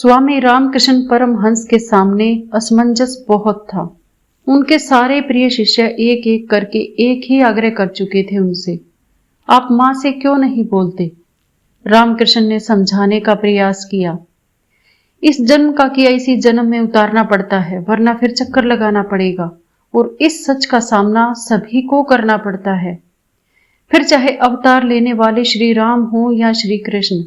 स्वामी रामकृष्ण परमहंस के सामने असमंजस बहुत था। उनके सारे प्रिय शिष्य एक एक करके एक ही आग्रह कर चुके थे उनसे, आप मां से क्यों नहीं बोलते। रामकृष्ण ने समझाने का प्रयास किया, इस जन्म का किया इसी जन्म में उतारना पड़ता है, वरना फिर चक्कर लगाना पड़ेगा और इस सच का सामना सभी को करना पड़ता है, फिर चाहे अवतार लेने वाले श्री राम हो या श्री कृष्ण।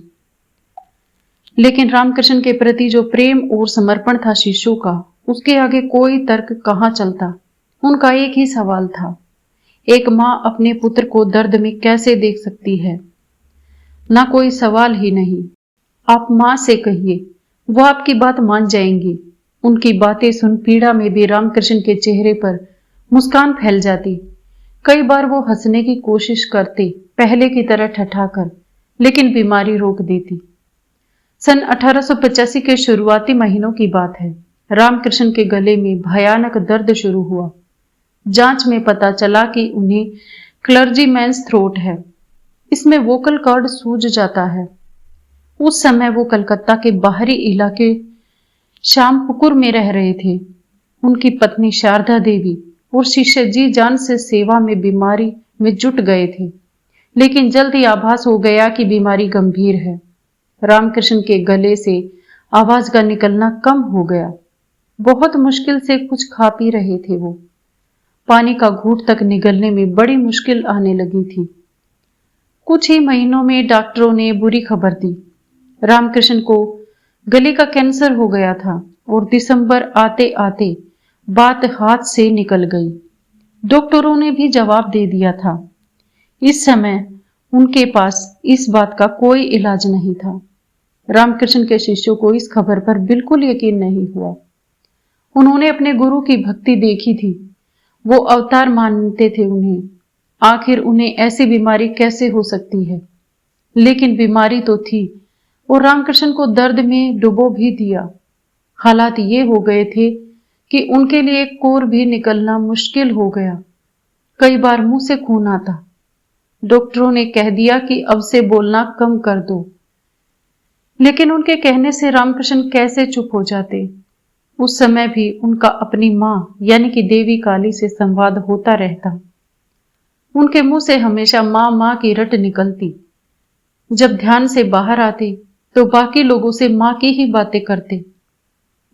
लेकिन रामकृष्ण के प्रति जो प्रेम और समर्पण था शिष्यों का, उसके आगे कोई तर्क कहां चलता। उनका एक ही सवाल था, एक मां अपने पुत्र को दर्द में कैसे देख सकती है। ना कोई सवाल ही नहीं, आप मां से कहिए, वो आपकी बात मान जाएंगी। उनकी बातें सुन पीड़ा में भी रामकृष्ण के चेहरे पर मुस्कान फैल जाती। कई बार वो हंसने की कोशिश करते, पहले की तरह ठठाकर, लेकिन बीमारी रोक देती। सन 1885 के शुरुआती महीनों की बात है। रामकृष्ण के गले में भयानक दर्द शुरू हुआ। जांच में पता चला कि उन्हें क्लर्जीमैन्स थ्रोट है, इसमें वोकल कॉर्ड सूज जाता है। उस समय वो कलकत्ता के बाहरी इलाके श्यामपुकुर में रह रहे थे। उनकी पत्नी शारदा देवी और शिष्य जी जान से सेवा में बीमारी में जुट गए थे, लेकिन जल्द ही आभास हो गया कि बीमारी गंभीर है। रामकृष्ण के गले से आवाज का निकलना कम हो गया। बहुत मुश्किल से कुछ खा पी रहे थे वो। पानी का घूंट तक निगलने में बड़ी मुश्किल आने लगी थी। कुछ ही महीनों में डॉक्टरों ने बुरी खबर दी, रामकृष्ण को गले का कैंसर हो गया था और दिसंबर आते आते बात हाथ से निकल गई। डॉक्टरों ने भी जवाब दे दिया था। इस समय उनके पास इस बात का कोई इलाज नहीं था। रामकृष्ण के शिष्यों को इस खबर पर बिल्कुल यकीन नहीं हुआ। उन्होंने अपने गुरु की भक्ति देखी थी, वो अवतार मानते थे उन्हें। आखिर उन्हें ऐसी बीमारी कैसे हो सकती है। लेकिन बीमारी तो थी और रामकृष्ण को दर्द में डुबो भी दिया। हालात ये हो गए थे कि उनके लिए एक कोर भी निकलना मुश्किल हो गया। कई बार मुंह से खून आता। डॉक्टरों ने कह दिया कि अब से बोलना कम कर दो, लेकिन उनके कहने से रामकृष्ण कैसे चुप हो जाते। उस समय भी उनका अपनी मां यानी कि देवी काली से संवाद होता रहता। उनके मुंह से हमेशा मां मां की रट निकलती। जब ध्यान से बाहर आते तो बाकी लोगों से मां की ही बातें करते।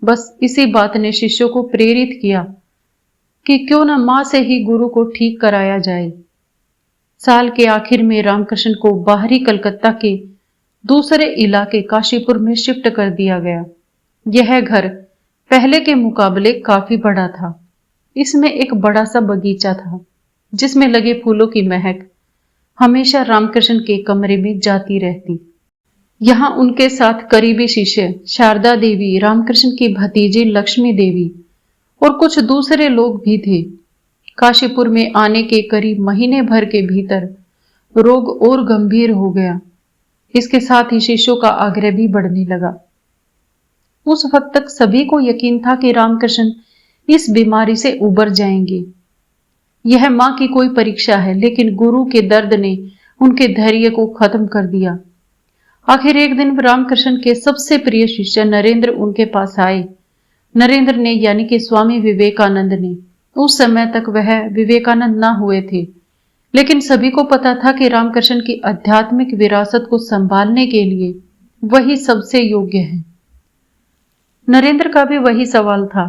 बस इसी बात ने शिष्यों को प्रेरित किया कि क्यों न मां से ही गुरु को ठीक कराया जाए। साल के आखिर में रामकृष्ण को बाहरी कलकत्ता के दूसरे इलाके काशीपुर में शिफ्ट कर दिया गया। यह घर पहले के मुकाबले काफी बड़ा था। इसमें एक बड़ा सा बगीचा था, जिसमें लगे फूलों की महक हमेशा रामकृष्ण के कमरे में जाती रहती। यहाँ उनके साथ करीबी शिष्य शारदा देवी, रामकृष्ण की भतीजी लक्ष्मी देवी और कुछ दूसरे लोग भी थे। काशीपुर में आने के करीब महीने भर के भीतर रोग और गंभीर हो गया। इसके साथ ही शिष्यों का आग्रह भी बढ़ने लगा। उस वक्त तक सभी को यकीन था कि रामकृष्ण इस बीमारी से उबर जाएंगे। यह मां की कोई परीक्षा है, लेकिन गुरु के दर्द ने उनके धैर्य को खत्म कर दिया। आखिर एक दिन रामकृष्ण के सबसे प्रिय शिष्य नरेंद्र उनके पास आए। नरेंद्र ने यानी कि स्वामी विवेकानंद ने, उस समय तक वह विवेकानंद ना हुए थे, लेकिन सभी को पता था कि रामकृष्ण की आध्यात्मिक विरासत को संभालने के लिए वही सबसे योग्य है। नरेंद्र का भी वही सवाल था,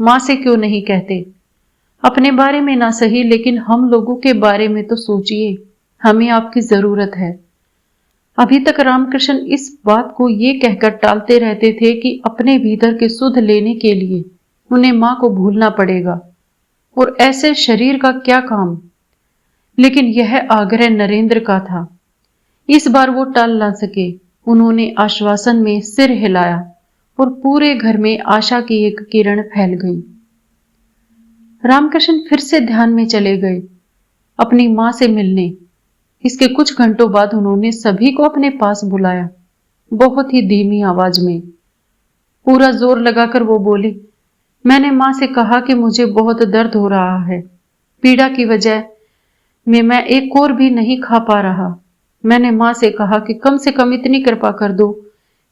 मां से क्यों नहीं कहते। अपने बारे में ना सही, लेकिन हम लोगों के बारे में तो सोचिए, हमें आपकी जरूरत है। अभी तक रामकृष्ण इस बात को ये कहकर टालते रहते थे कि अपने भीतर के सुध लेने के लिए उन्हें मां को भूलना पड़ेगा, और ऐसे शरीर का क्या काम। लेकिन यह आग्रह नरेंद्र का था, इस बार वो टाल ना सके। उन्होंने आश्वासन में सिर हिलाया और पूरे घर में आशा की एक किरण फैल गई। रामकृष्ण फिर से ध्यान में चले गए अपनी मां से मिलने। इसके कुछ घंटों बाद उन्होंने सभी को अपने पास बुलाया, बहुत ही धीमी आवाज में। पूरा जोर लगाकर वो बोली, मैंने मां से कहा कि मुझे बहुत दर्द हो रहा है। पीड़ा की वजह में मैं एक और भी नहीं खा पा रहा। मैंने मां से कहा कि कम से कम इतनी कृपा कर दो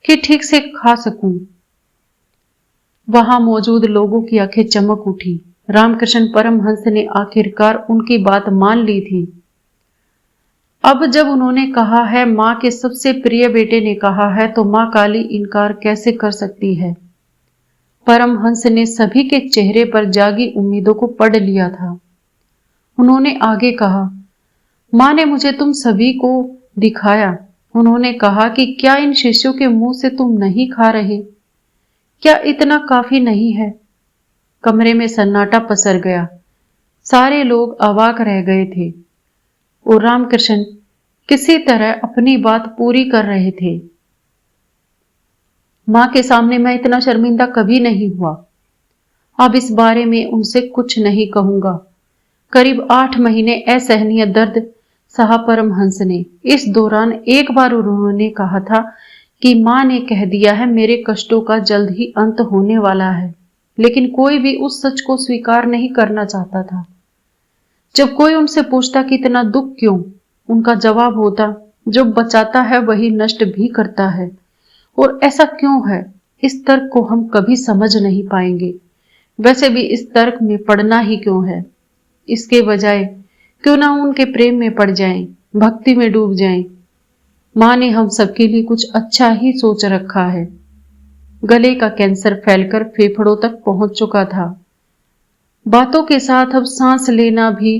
कि ठीक से खा सकूं। वहां मौजूद लोगों की आंखें चमक उठी। रामकृष्ण परमहंस ने आखिरकार उनकी बात मान ली थी। अब जब उन्होंने कहा है, मां के सबसे प्रिय बेटे ने कहा है, तो मां काली इनकार कैसे कर सकती है। परमहंस ने सभी के चेहरे पर जागी उम्मीदों को पढ़ लिया था। उन्होंने आगे कहा, मां ने मुझे तुम सभी को दिखाया। उन्होंने कहा कि क्या इन शिष्यों के मुंह से तुम नहीं खा रहे? क्या इतना काफी नहीं है? कमरे में सन्नाटा पसर गया। सारे लोग अवाक रह गए थे और रामकृष्ण किसी तरह अपनी बात पूरी कर रहे थे। मां के सामने मैं इतना शर्मिंदा कभी नहीं हुआ। अब इस बारे में उनसे कुछ नहीं कहूंगा। करीब 8 महीने असहनीय दर्द सहा परमहंस ने। इस दौरान एक बार उन्होंने कहा था कि मां ने कह दिया है, मेरे कष्टों का जल्द ही अंत होने वाला है। लेकिन कोई भी उस सच को स्वीकार नहीं करना चाहता था। जब कोई उनसे पूछता कि इतना दुख क्यों, उनका जवाब होता, जो बचाता है वही नष्ट भी करता है। और ऐसा क्यों है, इस तर्क को हम कभी समझ नहीं पाएंगे। वैसे भी इस तर्क में पड़ना ही क्यों है? इसके बजाय क्यों ना उनके प्रेम में पड़ जाएं, भक्ति में डूब जाएं। मां ने हम सबके लिए कुछ अच्छा ही सोच रखा है। गले का कैंसर फैलकर फेफड़ों तक पहुंच चुका था। बातों के साथ अब सांस लेना भी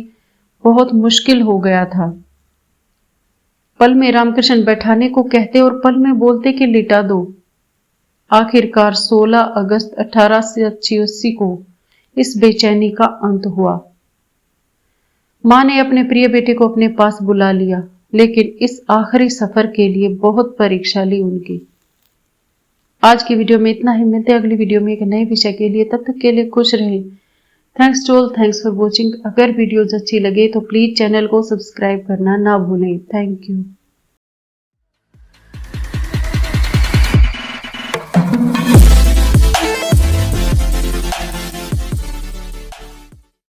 बहुत मुश्किल हो गया था। पल में रामकृष्ण बैठाने को कहते और पल में बोलते कि लिटा दो। आखिरकार 16 अगस्त 1886 को इस बेचैनी का अंत हुआ। मां ने अपने प्रिय बेटे को अपने पास बुला लिया, लेकिन इस आखिरी सफर के लिए बहुत परीक्षा ली उनकी। आज की वीडियो में इतना ही। मिलते हैं अगली वीडियो में एक नए विषय के लिए। तब तक के लिए खुश रहें। Thanks to all, thanks for watching. अगर वीडियोज अच्छी लगे तो प्लीज चैनल को सब्सक्राइब करना ना भूलें। Thank you.